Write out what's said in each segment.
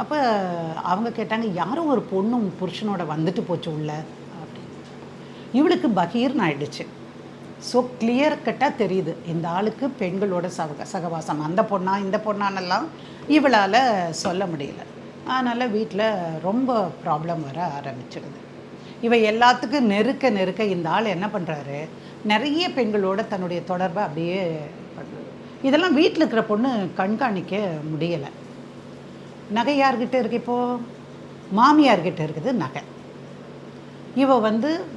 அப்போ அவங்க கேட்டாங்க, யாரும் ஒரு பொண்ணும் புருஷனோட வந்துட்டு போச்சு உள்ள அப்படின்னு. இவளுக்கு பகீர்னு ஆயிடுச்சு. ஸோ கிளியர் கட்டாக தெரியுது இந்த ஆளுக்கு பெண்களோட சகவாசம், அந்த பொண்ணா இந்த பொண்ணானெல்லாம் இவளால் சொல்ல முடியல. அதனால் வீட்டில் ரொம்ப ப்ராப்ளம் வர ஆரம்பிச்சிடுது. இவ எல்லாத்துக்கும் நெருக்க நெருக்க இந்த ஆள் என்ன பண்ணுறாரு, நிறைய பெண்களோட தன்னுடைய தொடர்பை அப்படியே பண்ணுறது. இதெல்லாம் வீட்டில் இருக்கிற பொண்ணு கண்காணிக்க முடியலை. நகை யார்கிட்ட இருக்கு இப்போது? மாமியார்கிட்ட இருக்குது நகை. இவ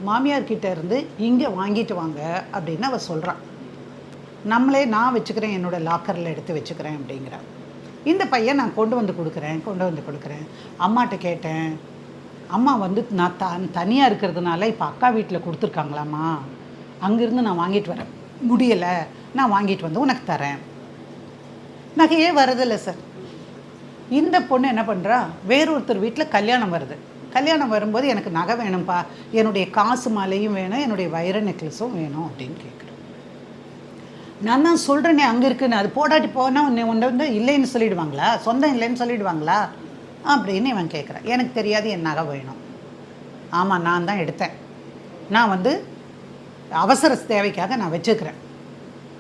மாமியார்கிட்ட இருந்து இங்கே வாங்கிட்டு வாங்க அப்படின்னு அவள் சொல்கிறான். நான் வச்சுக்கிறேன், என்னோடய லாக்கரில் எடுத்து வச்சுக்கிறேன் அப்படிங்கிறான். இந்த பையன் நான் கொண்டு வந்து கொடுக்குறேன். அம்மாட்ட கேட்டேன், அம்மா நான் தனியாக இருக்கிறதுனால இப்போ அக்கா வீட்டில் கொடுத்துருக்காங்களாம்மா, அங்கேருந்து நான் வாங்கிட்டு வரேன், முடியலை, நான் வாங்கிட்டு வந்து உனக்கு தரேன். நகையே வரதில்லை சார். இந்த பொண்ணு என்ன பண்ணுறா, வேறொருத்தர் வீட்டில் கல்யாணம் வரும்போது எனக்கு நகை வேணும்ப்பா, என்னுடைய காசு மாலையும் வேணும், என்னுடைய வைர நெக்லஸும் வேணும் அப்படின்னு கேட்குறேன். நான் தான் சொல்கிறேனே அங்கே இருக்குன்னு, அது போடாட்டி போனால் உன்னை இல்லைன்னு சொல்லிடுவாங்களா, சொந்தம் இல்லைன்னு சொல்லிடுவாங்களா அப்படின்னு இவன் கேட்குறான். எனக்கு தெரியாது, என் நகை வேணும். ஆமாம், நான் தான் எடுத்தேன், நான் அவசர தேவைக்காக நான் வச்சுக்கிறேன்.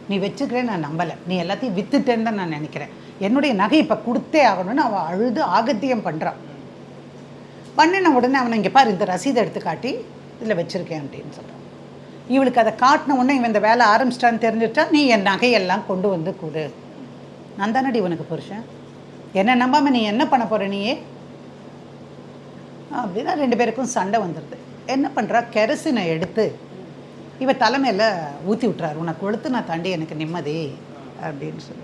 நீ வச்சுக்கிறேன் நான் நம்பலை, நீ எல்லாத்தையும் விற்றுட்டேன்னு தான் நான் நினைக்கிறேன், என்னுடைய நகை இப்போ கொடுத்தே ஆகணும்னு அவள் அழுது ஆகத்தியம் பண்ணுறான். பண்ணின உடனே அவனை இங்கே பாரு, இந்த ரசீதை எடுத்து காட்டி இதில் வச்சுருக்கேன் அப்படின்னு சொல்கிறான். இவளுக்கு அதை காட்டின உடனே இவன் இந்த வேலை ஆரம்பிச்சிட்டான்னு தெரிஞ்சுட்டா, நீ என் நகையெல்லாம் கொண்டு வந்து கொடு, நான் தானடி உனக்கு புருஷன், என்ன நம்பாமல் நீ என்ன பண்ண போகிற நீயே அப்படின்னா 2 பேருக்கும் சண்டை வந்துடுது. என்ன பண்ணுறா, கெரசினை எடுத்து இவ தலைமையில் ஊற்றி விட்டுறாரு, உனக்கு கொளுத்து நான் தாண்டி எனக்கு நிம்மதி அப்படின்னு சொல்லி.